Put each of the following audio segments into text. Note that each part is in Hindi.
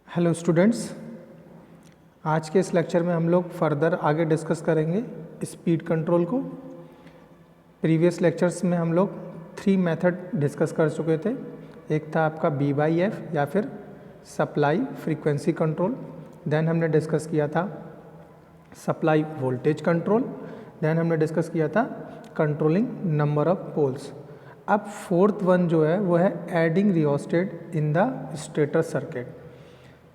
हेलो स्टूडेंट्स, आज के इस लेक्चर में हम लोग फर्दर आगे डिस्कस करेंगे स्पीड कंट्रोल को। प्रीवियस लेक्चर्स में हम लोग 3 मेथड डिस्कस कर चुके थे। एक था आपका BYF या फिर सप्लाई फ्रीक्वेंसी कंट्रोल, देन हमने डिस्कस किया था सप्लाई वोल्टेज कंट्रोल, देन हमने डिस्कस किया था कंट्रोलिंग नंबर ऑफ पोल्स। अब फोर्थ वन जो है वो है adding rheostat in the stator circuit.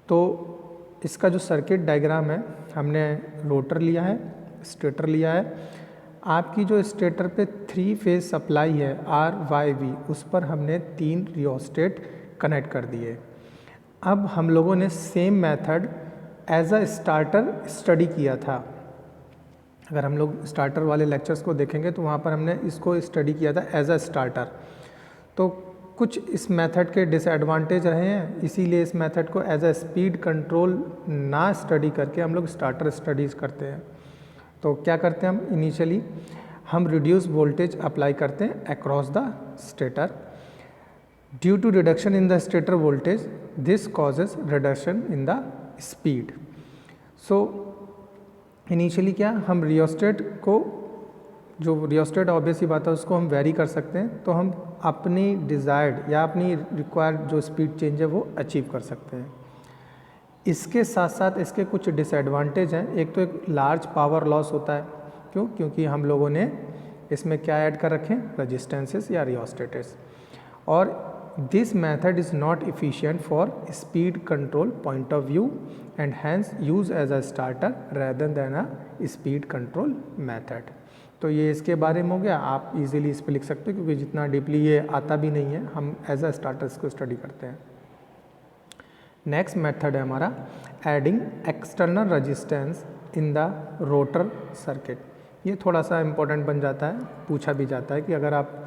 तो इसका जो सर्किट डायग्राम है, हमने रोटर लिया है, स्टेटर लिया है। आपकी जो स्टेटर पे 3 फेज सप्लाई है RYV, उस पर हमने 3 रियोस्टेट कनेक्ट कर दिए। अब हम लोगों ने same method as a starter study किया था। अगर हम लोग स्टार्टर वाले लेक्चर्स को देखेंगे तो वहाँ पर हमने इसको स्टडी किया था एज अ स्टार्टर। तो कुछ इस मेथड के डिसएडवांटेज रहे हैं, इसीलिए इस मेथड को एज अ स्पीड कंट्रोल ना स्टडी करके हम लोग स्टार्टर स्टडीज़ करते हैं। तो क्या करते हैं, हम इनिशियली हम रिड्यूस वोल्टेज अप्लाई करते हैं across the stator. Due to reduction in the stator voltage this causes reduction in the speed. So initially क्या हम रियोस्टेट को, जो रियोस्टेट ऑब्वियस ही बात है उसको हम वेरी कर सकते हैं, तो हम अपनी डिज़ायर्ड या अपनी रिक्वायर्ड जो स्पीड चेंज है वो अचीव कर सकते हैं। इसके साथ साथ इसके कुछ डिसएडवांटेज हैं। एक तो एक लार्ज पावर लॉस होता है। क्योंकि हम लोगों ने इसमें क्या ऐड कर रखे हैं, रेजिस्टेंसेस या रियोस्टेट्स। और this method is not efficient for speed control point of view and hence use as a starter rather than a speed control method. तो ये इसके बारे में हो गया। आप इजीली इस पर लिख सकते हो क्योंकि जितना डीपली ये आता भी नहीं है, हम एज अ स्टार्टर्स को स्टडी करते हैं। नेक्स्ट मेथड है हमारा adding external resistance in the rotor circuit. ये थोड़ा सा इम्पोर्टेंट बन जाता है, पूछा भी जाता है कि अगर आप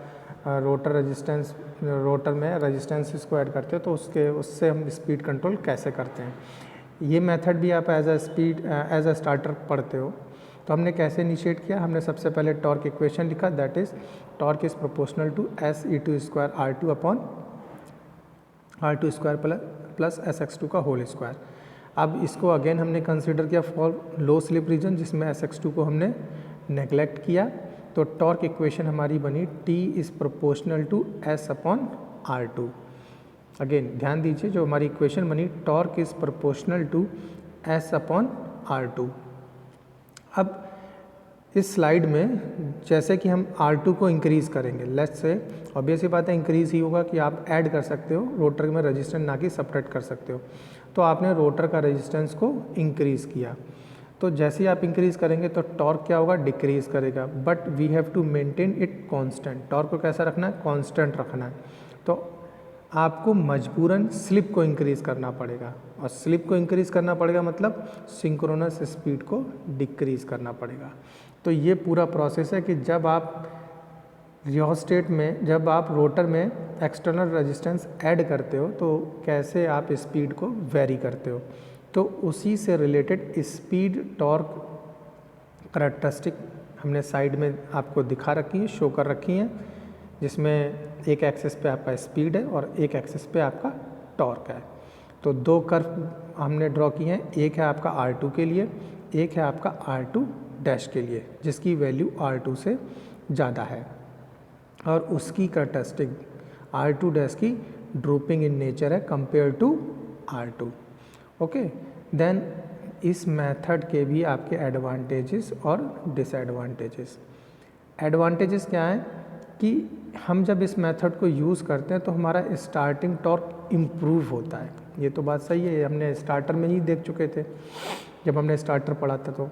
रोटर में रेजिस्टेंस इसको ऐड करते हो तो उससे हम स्पीड कंट्रोल कैसे करते हैं। ये मेथड भी आप एज अ स्टार्टर पढ़ते हो। तो हमने कैसे इनिशिएट किया, हमने सबसे पहले टॉर्क इक्वेशन लिखा, that is torque is proportional to SE2 square R2 upon R2 square plus SX2 का होल स्क्वायर। अब इसको अगेन हमने कंसिडर किया फॉर लो स्लिप रीजन, जिसमें SX2 को हमने नेग्लेक्ट किया। तो टॉर्क इक्वेशन हमारी बनी T is proportional to S upon R2। Again ध्यान दीजिए, जो हमारी इक्वेशन बनी torque is proportional to S upon R2। अब इस स्लाइड में जैसे कि हम R2 को इंक्रीज़ करेंगे, लेट्स से ऑब्वियस ही बात है इंक्रीज़ ही होगा कि आप ऐड कर सकते हो रोटर में रेजिस्टेंस, ना कि सब्ट्रैक्ट कर सकते हो। तो आपने रोटर का रेजिस्टेंस को इंक्रीज़ किया, तो जैसे ही आप इंक्रीज़ करेंगे तो टॉर्क क्या होगा, डिक्रीज़ करेगा। But we have to maintain it constant. Torque को कैसा रखना है, कांस्टेंट रखना है। तो आपको मजबूरन स्लिप को इंक्रीज़ करना पड़ेगा, और स्लिप को इंक्रीज़ करना पड़ेगा मतलब सिंक्रोनस स्पीड को डिक्रीज़ करना पड़ेगा। तो ये पूरा प्रोसेस है कि जब आप रियोस्टेट में, जब आप रोटर में एक्सटर्नल रेजिस्टेंस ऐड करते हो तो कैसे आप स्पीड को वेरी करते हो। तो उसी से रिलेटेड स्पीड टॉर्क करैक्टरिस्टिक हमने साइड में आपको दिखा रखी है, शो कर रखी हैं, जिसमें एक एक्सिस पे आपका स्पीड है और एक एक्सिस पे आपका टॉर्क है। तो 2 कर्व हमने ड्रॉ किए हैं, एक है आपका R2 के लिए, एक है आपका R2 डैश के लिए, जिसकी वैल्यू R2 से ज़्यादा है, और उसकी करैक्टरिस्टिक R2 डैश की ड्रॉपिंग इन नेचर है compare to R2। Okay, then इस मेथड के भी आपके एडवांटेजेस और डिसएडवांटेजेस। एडवांटेजेस क्या हैं कि हम जब इस मेथड को यूज़ करते हैं तो हमारा स्टार्टिंग टॉर्क इम्प्रूव होता है। ये तो बात सही है, हमने स्टार्टर में ही देख चुके थे जब हमने स्टार्टर पढ़ा था। तो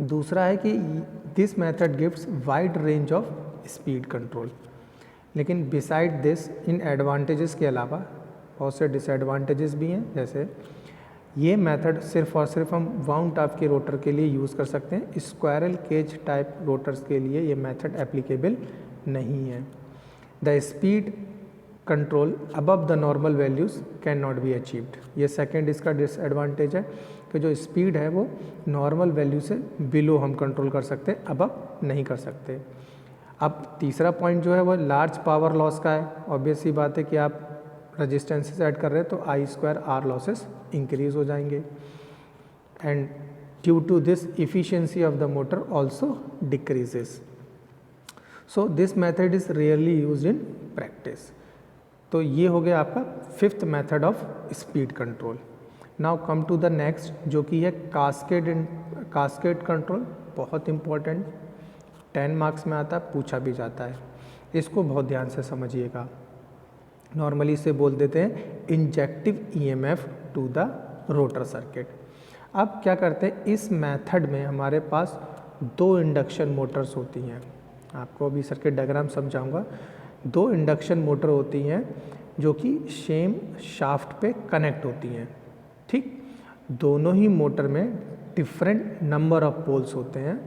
दूसरा है कि this method gives wide range of speed control. लेकिन बिसाइड दिस, इन एडवांटेजेस के अलावा बहुत से डिसएडवांटेजेस भी हैं। जैसे ये मेथड सिर्फ और सिर्फ हम वाउंड टाइप के रोटर के लिए यूज़ कर सकते हैं, स्क्वायरल केज टाइप रोटर्स के लिए ये मेथड एप्लीकेबल नहीं है। The speed control above the normal values can not be achieved. ये सेकेंड इसका डिसएडवांटेज है कि जो स्पीड है वो नॉर्मल वैल्यू से बिलो हम कंट्रोल कर सकते हैं, अबव नहीं कर सकते। अब तीसरा पॉइंट जो है वो लार्ज पावर लॉस का है। ऑब्वियस ही बात है कि आप रजिस्टेंसेस ऐड कर रहे हैं तो I square R losses increase हो जाएंगे and due to this efficiency of the motor also decreases. So this method is rarely use in practice. तो ये हो गया आपका fifth method of speed control. Now come to the next जो कि है कास्केड कंट्रोल. बहुत इंपॉर्टेंट, 10 मार्क्स में आता है, पूछा भी जाता है. इसको बहुत ध्यान से समझिएगा. नॉर्मली इसे बोल देते हैं injective EMF to the rotor circuit. अब क्या करते हैं, इस मेथड में हमारे पास 2 इंडक्शन मोटर्स होती हैं. आपको अभी सर्किट डायग्राम समझाऊंगा. 2 इंडक्शन मोटर होती हैं जो कि सेम शाफ्ट पे कनेक्ट होती हैं. ठीक, दोनों ही मोटर में डिफरेंट नंबर ऑफ पोल्स होते हैं.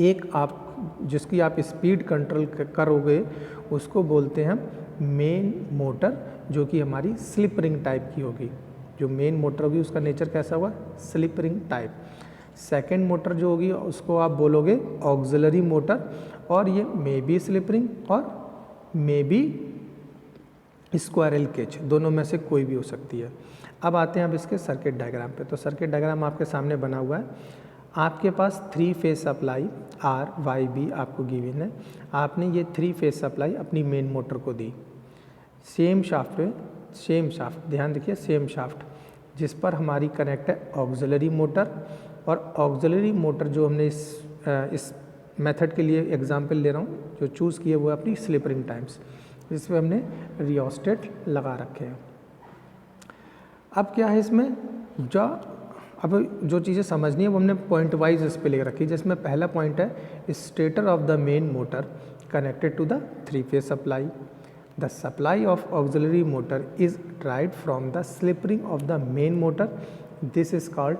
एक आप जिसकी आप स्पीड कंट्रोल करोगे उसको बोलते हैं मेन मोटर, जो कि हमारी स्लिप रिंग टाइप की होगी. जो मेन मोटर होगी उसका नेचर कैसा होगा, slip ring type. Second motor जो होगी उसको आप बोलोगे ऑक्सिलरी मोटर, और ये मे बी स्लिप रिंग और मे बी स्क्वायरल केज, दोनों में से कोई भी हो सकती है. अब आते हैं अब इसके सर्किट डायग्राम पे. तो सर्किट डायग्राम आपके सामने बना हुआ है. आपके पास 3 phase supply R Y B आपको गिवन है. आपने ये 3 फेज सप्लाई अपनी मेन मोटर को दी. सेम शाफ्ट पे, सेम शाफ्ट, ध्यान देखिए, सेम शाफ्ट जिस पर हमारी कनेक्ट है ऑक्सिलरी मोटर. और ऑक्सिलरी मोटर जो हमने इस मेथड के लिए एग्जांपल ले रहा हूँ, जो चूज़ किए वो अपनी स्लिप रिंग टाइम्स, जिसमें हमने रियोस्टेट लगा रखे हैं. अब क्या है इसमें, अब जो चीज़ें समझनी है वो हमने पॉइंट वाइज इस पे ले रखी. जिसमें पहला पॉइंट है stator of the main motor connected to the 3 phase supply. The supply of auxiliary motor is derived from the slip ring of the main motor. This is called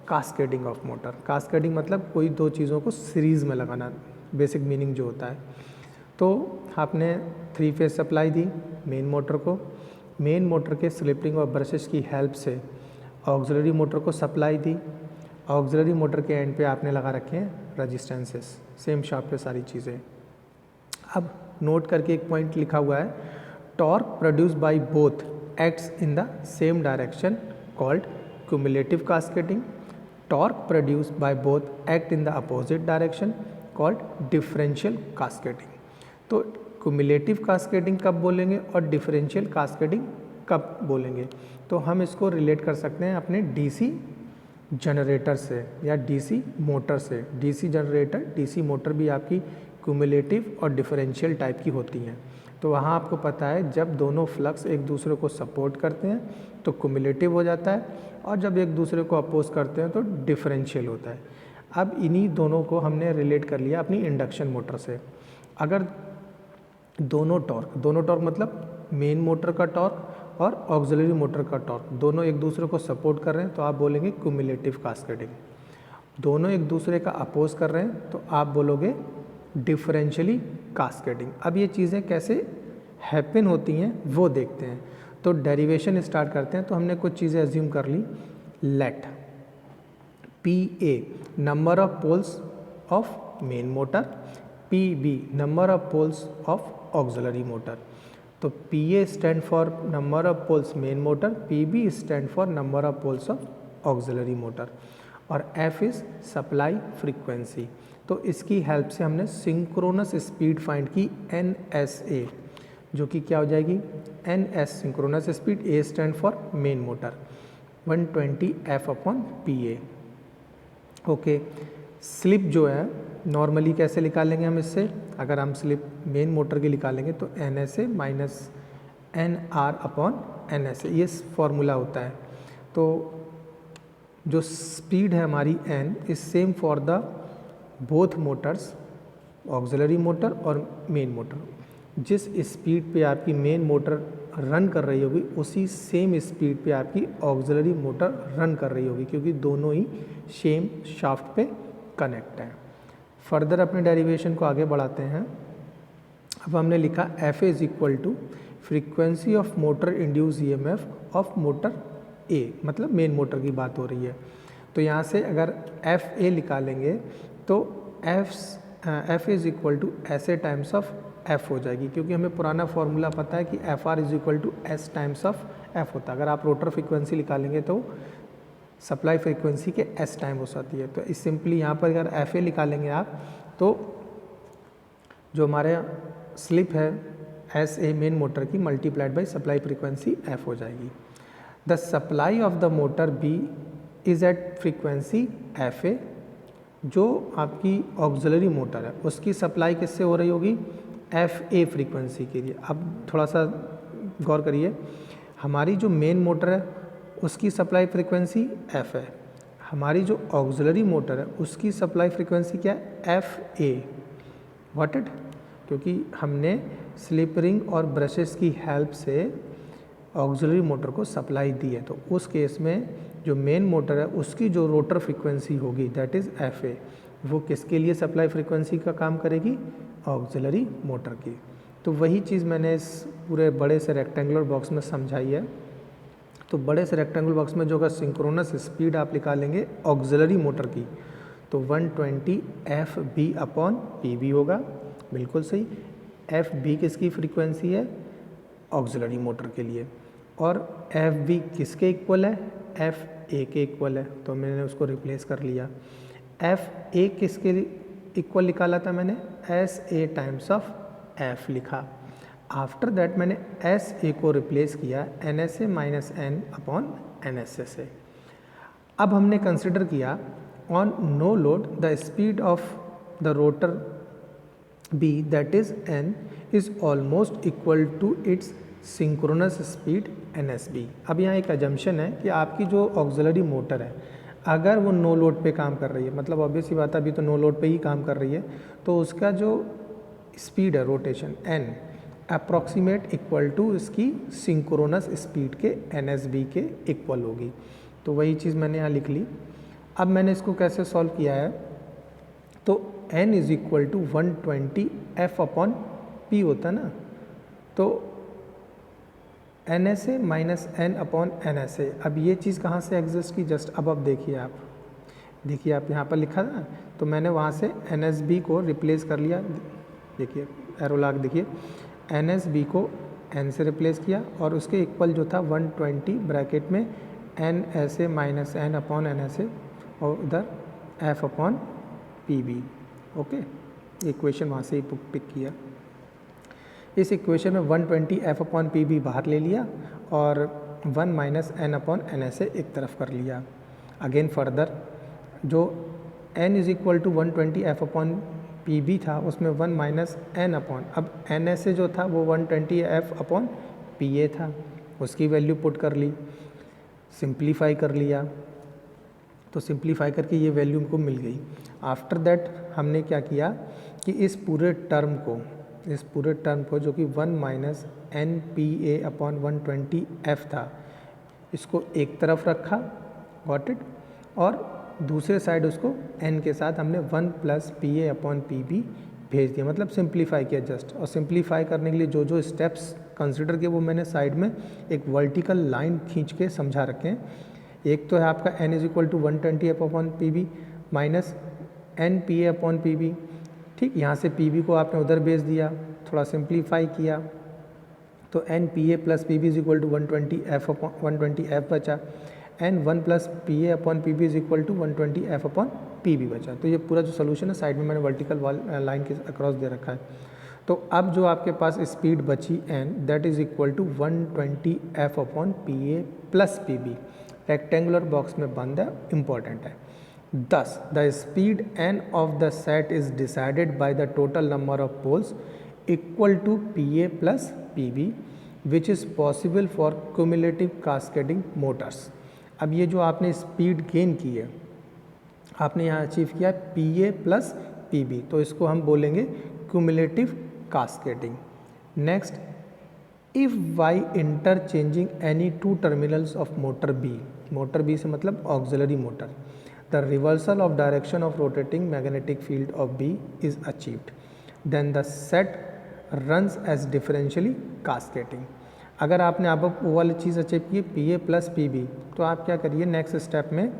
cascading of motor. Cascading मतलब कोई 2 चीज़ों को सीरीज़ में लगाना, बेसिक मीनिंग जो होता है. तो आपने 3 फेज सप्लाई दी मेन मोटर को. मेन मोटर के स्लिप रिंग और ब्रशेस की हेल्प से ऑक्सिलरी मोटर को सप्लाई दी. ऑक्सिलरी मोटर के एंड पे आपने लगा रखे हैं रजिस्टेंसेस, सेम शाफ्ट पे सारी चीज़ें. अब नोट करके एक पॉइंट लिखा हुआ है, torque produce by both acts in the same direction called cumulative cascading. Torque produce by both act in the opposite direction called differential cascading. तो क्यूमुलेटिव कास्केडिंग कब बोलेंगे और डिफरेंशियल कास्केडिंग कब बोलेंगे, तो हम इसको रिलेट कर सकते हैं अपने डीसी जनरेटर से या डीसी मोटर से. डीसी जनरेटर, डीसी मोटर भी आपकी क्यूमुलेटिव और डिफरेंशियल टाइप की होती हैं. तो वहाँ आपको पता है जब दोनों फ्लक्स एक दूसरे को सपोर्ट करते हैं तो क्यूमुलेटिव हो जाता है, और जब एक दूसरे को अपोज करते हैं तो डिफरेंशियल होता है. अब इन्हीं दोनों को हमने रिलेट कर लिया अपनी इंडक्शन मोटर से. अगर दोनों टॉर्क मतलब मेन मोटर का टॉर्क और ऑक्सिलरी मोटर का टॉर्क दोनों एक दूसरे को सपोर्ट कर रहे हैं तो आप बोलेंगे क्यूमुलेटिव कास्केडिंग. दोनों एक दूसरे का अपोज कर रहे हैं तो आप बोलोगे डिफरेंशियली कास्केडिंग. अब ये चीज़ें कैसे हैपन होती हैं वो देखते हैं. तो डेरिवेशन स्टार्ट करते हैं. तो हमने कुछ चीज़ें एज्यूम कर ली. Let P A number of poles of main motor, P B number of poles of auxiliary motor. तो P A stand for number of poles main motor, P B stand for number of poles of auxiliary motor, और एफ इज़ सप्लाई फ्रीक्वेंसी. तो इसकी हेल्प से हमने सिंक्रोनस स्पीड फाइंड की एन एस ए, जो कि क्या हो जाएगी N S synchronous speed. A stand for main motor, 120 F upon P A. Okay, slip जो है नॉर्मली कैसे निकालेंगे हम इससे, अगर हम स्लिप मेन मोटर की निकालेंगे तो N S A minus N R upon N S A, ये फॉर्मूला होता है. तो जो स्पीड है हमारी N is same for the both motors, auxiliary motor और मेन मोटर. जिस स्पीड पे आपकी मेन मोटर रन कर रही होगी उसी सेम स्पीड पे आपकी ऑक्सिलरी मोटर रन कर रही होगी, क्योंकि दोनों ही सेम शाफ्ट पे कनेक्ट हैं. फर्दर अपने डेरिवेशन को आगे बढ़ाते हैं. अब हमने लिखा F is equal to frequency of motor induce EMF of motor A, मतलब मेन मोटर की बात हो रही है. तो यहाँ से अगर एफ ए निकालेंगे तो F is equal to S A times of F हो जाएगी, क्योंकि हमें पुराना फॉर्मूला पता है कि F R is equal to S times of F होता है। अगर आप रोटर फ्रीक्वेंसी निकालेंगे तो सप्लाई फ्रीक्वेंसी के एस टाइम हो जाती है। तो इस सिंपली यहाँ पर अगर एफ ए निकालेंगे आप तो जो हमारे स्लिप है एस ए मेन मोटर की multiplied by supply frequency F हो जाएगी। The supply of the motor B is at frequency F A. जो आपकी ऑक्सिलरी मोटर है उसकी सप्लाई किससे हो रही होगी, एफ ए फ्रीक्वेंसी के लिए। अब थोड़ा सा गौर करिए, हमारी जो मेन मोटर है उसकी सप्लाई फ्रीक्वेंसी एफ है, हमारी जो ऑक्सिलरी मोटर है उसकी सप्लाई फ्रीक्वेंसी क्या है, एफ ए। व्हाट इट, क्योंकि हमने स्लिप रिंग और ब्रशेस की हेल्प से ऑक्सिलरी मोटर को सप्लाई दी है, तो उस केस में जो मेन मोटर है उसकी जो रोटर फ्रीक्वेंसी होगी दैट इज़ एफ ए, वो किसके लिए सप्लाई फ्रीक्वेंसी का काम करेगी, ऑक्सिलरी मोटर की। तो वही चीज़ मैंने इस पूरे बड़े से रेक्टेंगुलर बॉक्स में समझाई है। तो बड़े से रेक्टेंगुलर बॉक्स में जो अगर सिंक्रोनस स्पीड आप निकालेंगे ऑक्सिलरी मोटर की तो 120 F B upon P B होगा, बिल्कुल सही। एफ बी किसकी फ्रीक्वेंसी है, ऑक्सिलरी मोटर के लिए, और एफ बी किसके इक्वल है, एफ ए के इक्वल है, तो मैंने उसको रिप्लेस कर लिया। एफ ए किसके इक्वल निकाला था मैंने, S A times of F लिखा। आफ्टर दैट मैंने एस ए को रिप्लेस किया N S A minus N upon N S A से। अब हमने कंसिडर किया on no load the speed of the rotor B that is N is almost equal to its synchronous speed N S B. अब यहाँ एक अजम्पशन है कि आपकी जो ऑक्सिलरी मोटर है अगर वो नो लोड पे काम कर रही है, मतलब ऑब्वियस ही बात है अभी तो नो लोड पे ही काम कर रही है, तो उसका जो स्पीड है rotation N approximate equal to इसकी सिंक्रोनस स्पीड के एन एस बी के इक्वल होगी। तो वही चीज़ मैंने यहाँ लिख ली। अब मैंने इसको कैसे सॉल्व किया है, तो n is equal to 120 F upon P होता ना, तो N S A minus N upon N S A. अब ये चीज़ कहाँ से एग्जिस्ट की, जस्ट अब देखिए आप यहाँ पर लिखा था, तो मैंने वहाँ से एन एस बी को रिप्लेस कर लिया। देखिए एरो लॉक, देखिए एन एस बी को एन से रिप्लेस किया और उसके इक्वल जो था 120 ब्रैकेट में N S A minus N upon N S A और उधर F upon P B. Okay, equation वहाँ से ही पिक किया। इस इक्वेशन में 120 एफ अपॉन पी बी बाहर ले लिया और 1 minus N upon N S A एक तरफ कर लिया। अगेन फर्दर जो n is equal to 120 F upon P B था उसमें 1 माइनस एन अपॉन, अब एन एस ए जो था वो 120 एफ अपॉन पी ए था, उसकी वैल्यू पुट कर ली, सिंप्लीफाई कर लिया, तो सिंप्लीफाई करके ये वैल्यू हमको मिल गई। आफ्टर दैट हमने क्या किया कि इस पूरे टर्म को जो कि 1 minus N P A upon 120 F था इसको एक तरफ रखा, गॉट इट, और दूसरे साइड उसको n के साथ हमने 1 plus P A upon P B भेज दिया, मतलब सिंप्लीफाई किया जस्ट। और सिंप्लीफाई करने के लिए जो जो स्टेप्स कंसिडर किए वो मैंने साइड में एक वर्टिकल लाइन खींच के समझा रखे हैं। एक तो है आपका n is equal to 120 F upon P B minus N P A upon P B, ठीक। यहाँ से पी बी को आपने उधर भेज दिया, थोड़ा सिंप्लीफाई किया तो N P A plus P B is equal to 120 F upon 120 F बचा, N 1 plus P A upon P B is equal to 120 F upon P B बचा। तो ये पूरा जो सोल्यूशन है साइड में मैंने वर्टिकल लाइन के अक्रॉस दे रखा है। तो अब जो आपके पास स्पीड बची N that is equal to 120 F upon P A plus P B, rectangular box में बंद है, इंपॉर्टेंट है। Thus, the speed n of the set is decided by the total number of poles equal to PA plus PB, which is possible for cumulative cascading motors. अब ये जो आपने स्पीड गेन की है, आपने यहाँ अचीव किया PA plus PB, तो इसको हम बोलेंगे cumulative cascading. Next, if by interchanging any two terminals of motor B से मतलब auxiliary motor, the reversal of direction of rotating magnetic field of B is achieved, then the set runs as differentially cascading. अगर आपने अब वो वाली चीज़ अचीव की P A plus P B, तो आप क्या करिए नेक्स्ट स्टेप में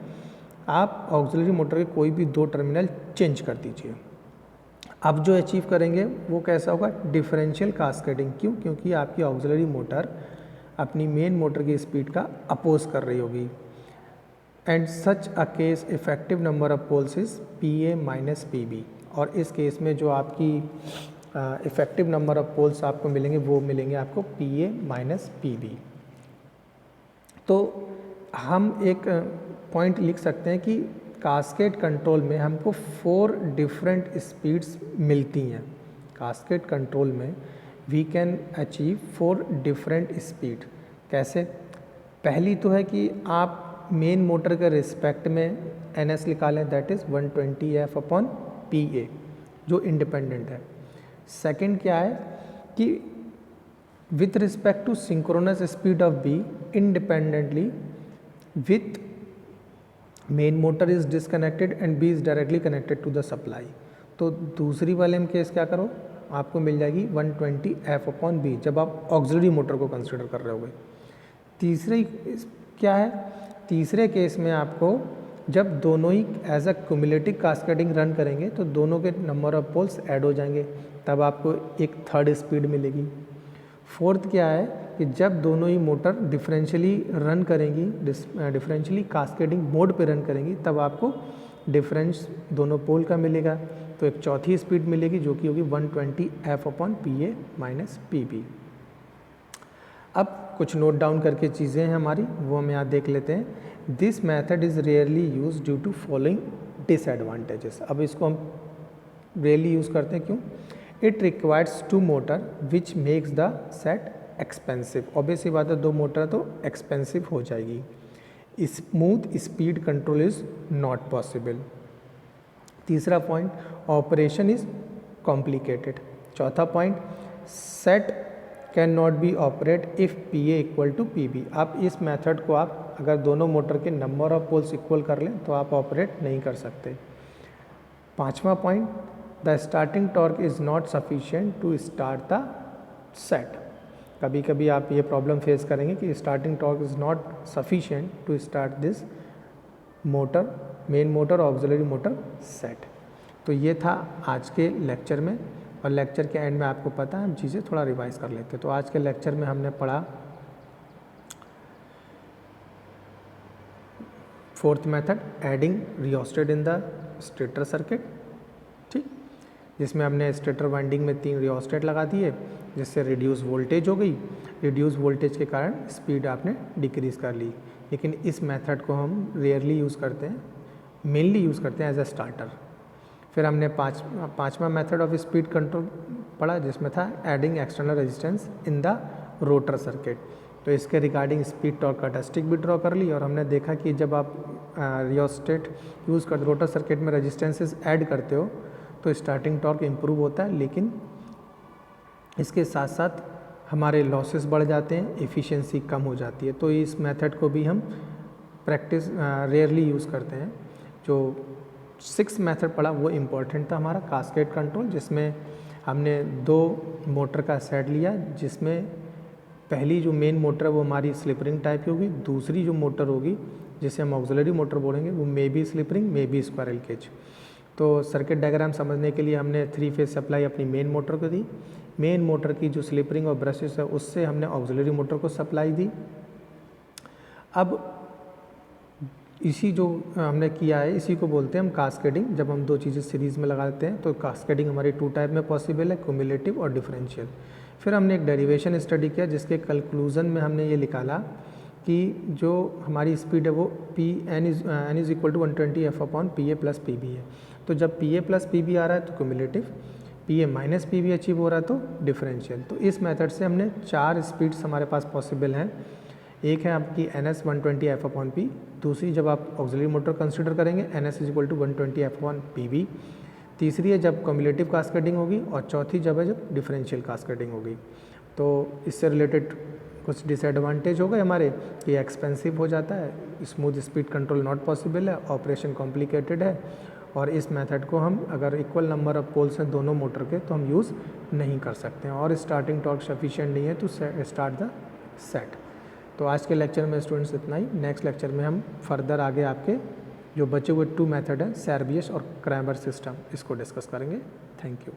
आप ऑक्सिलरी मोटर के कोई भी दो टर्मिनल चेंज कर दीजिए। अब जो अचीव करेंगे वो कैसा होगा, डिफरेंशियल कास्केडिंग। क्यों? क्योंकि आपकी ऑक्सिलरी मोटर अपनी मेन मोटर की स्पीड का अपोज कर रही होगी। And such a case effective number of poles is PA minus PB। और इस केस में जो आपकी इफेक्टिव नंबर ऑफ पोल्स आपको मिलेंगे वो मिलेंगे आपको PA माइनस PB। तो हम एक पॉइंट लिख सकते हैं कि कास्केड कंट्रोल में हमको 4 डिफरेंट स्पीड्स मिलती हैं। कास्केड कंट्रोल में we can achieve 4 different speed. कैसे? पहली तो है कि आप मेन मोटर के रिस्पेक्ट में NS निकालें, दैट इज़ 120F/PA जो इंडिपेंडेंट है। सेकंड क्या है कि with respect to synchronous speed of B independently with main motor is disconnected and B is directly connected to the supply. तो दूसरी वाले में केस क्या करो, आपको मिल जाएगी 120F/B जब आप ऑक्सिलरी मोटर को कंसिडर कर रहे होगे। तीसरी क्या है, तीसरे केस में आपको जब दोनों ही as a cumulative cascading run करेंगे तो दोनों के नंबर ऑफ पोल्स ऐड हो जाएंगे, तब आपको एक थर्ड स्पीड मिलेगी। फोर्थ क्या है कि जब दोनों ही मोटर डिफरेंशियली रन करेंगी, डिफरेंशियली कास्केडिंग मोड पे रन करेंगी, तब आपको डिफरेंस दोनों पोल का मिलेगा। तो एक चौथी स्पीड मिलेगी जो कि होगी 120F/PA माइनस PB। अब कुछ नोट डाउन करके चीज़ें हैं हमारी, वो हम यहाँ देख लेते हैं। This method is rarely use due to following disadvantages. अब इसको हम रेयरली यूज़ करते हैं, क्यों? It requires 2 motor which makes the set expensive. Obviously बात है, 2 मोटर तो एक्सपेंसिव हो जाएगी। Smooth speed control is not possible. तीसरा पॉइंट, ऑपरेशन इज़ कॉम्प्लिकेटेड। चौथा point, set can not be operate if PA equal to PB। आप इस मेथड को आप अगर दोनों मोटर के नंबर ऑफ पोल्स इक्वल कर लें तो आप ऑपरेट नहीं कर सकते। पांचवा point, the starting torque is not sufficient to start the set. कभी कभी आप ये प्रॉब्लम फेस करेंगे कि starting torque is not sufficient to start this motor, main motor auxiliary motor set. तो ये था आज के लेक्चर में, और लेक्चर के एंड में आपको पता है हम चीज़ें थोड़ा रिवाइज कर लेते हैं। तो आज के लेक्चर में हमने पढ़ा 4th method, adding rheostat in the stator circuit, ठीक, जिसमें हमने स्टेटर वाइंडिंग में 3 रियोस्टेट लगा दिए जिससे रिड्यूस वोल्टेज हो गई। रिड्यूस वोल्टेज के कारण स्पीड आपने डिक्रीज़ कर ली। लेकिन इस मेथड को हम रेयरली यूज़ करते हैं, मेनली यूज़ करते हैं एज अ स्टार्टर। फिर हमने पाँचवा मेथड ऑफ स्पीड कंट्रोल पढ़ा जिसमें था adding external resistance in the rotor circuit. तो इसके रिगार्डिंग स्पीड टॉर्क कैरेक्टरिस्टिक भी ड्रॉ कर ली, और हमने देखा कि जब आप रियोस्टेट यूज़ कर रोटर सर्किट में रेजिस्टेंसेस ऐड करते हो तो स्टार्टिंग टॉर्क इम्प्रूव होता है, लेकिन इसके साथ साथ हमारे लॉसेस बढ़ जाते हैं, एफिशिएंसी कम हो जाती है। तो इस मेथड को भी हम प्रैक्टिस रेयरली यूज़ करते हैं। जो 6th मेथड पढ़ा वो इम्पॉर्टेंट था हमारा, कास्केड कंट्रोल, जिसमें हमने 2 मोटर का सेट लिया, जिसमें पहली जो मेन मोटर है वो हमारी स्लिप रिंग टाइप की होगी, दूसरी जो मोटर होगी जिसे हम ऑक्सिलरी मोटर बोलेंगे वो may be slip ring, may be squirrel cage. तो सर्किट डायग्राम समझने के लिए हमने 3 फेज सप्लाई अपनी मेन मोटर को दी, मेन मोटर की जो स्लिप रिंग और ब्रशेस है उससे हमने ऑक्सिलरी मोटर को सप्लाई दी। अब इसी जो हमने किया है इसी को बोलते हैं हम कास्केडिंग। जब हम 2 चीज़ें सीरीज़ में लगा देते हैं तो कास्केडिंग हमारी 2 टाइप में पॉसिबल है, क्यूमुलेटिव और डिफरेंशियल। फिर हमने एक डेरिवेशन स्टडी किया जिसके कंक्लूजन में हमने ये निकाला कि जो हमारी स्पीड है वो n is equal to 120F/PA plus PB है। तो जब PA प्लस PB आ रहा है तो cumulative, PA minus PB achieve हो रहा है तो डिफरेंशियल। तो इस मेथड से हमने 4 स्पीड्स हमारे पास पॉसिबल हैं। एक है आपकी NS 120F/P, दूसरी जब आप ऑक्सिलरी मोटर कंसिडर करेंगे NS is equal to 120F/PB, तीसरी है जब क्यूमुलेटिव कास्केडिंग होगी, और चौथी जब है जब डिफरेंशियल कास्केडिंग होगी। तो इससे रिलेटेड कुछ डिसएडवांटेज हो गए हमारे कि एक्सपेंसिव हो जाता है, smooth speed control not possible है, ऑपरेशन कॉम्प्लिकेटेड है, और इस मेथड को हम अगर इक्वल नंबर ऑफ पोल्स हैं दोनों मोटर के तो हम यूज़ नहीं कर सकते हैं, और स्टार्टिंग टॉर्क सफिशिएंट नहीं है टू स्टार्ट द सेट। तो आज के लेक्चर में स्टूडेंट्स इतना ही। नेक्स्ट लेक्चर में हम फर्दर आगे आपके जो बचे हुए 2 मेथड हैं, सर्वियस और क्रैमर सिस्टम, इसको डिस्कस करेंगे। Thank you.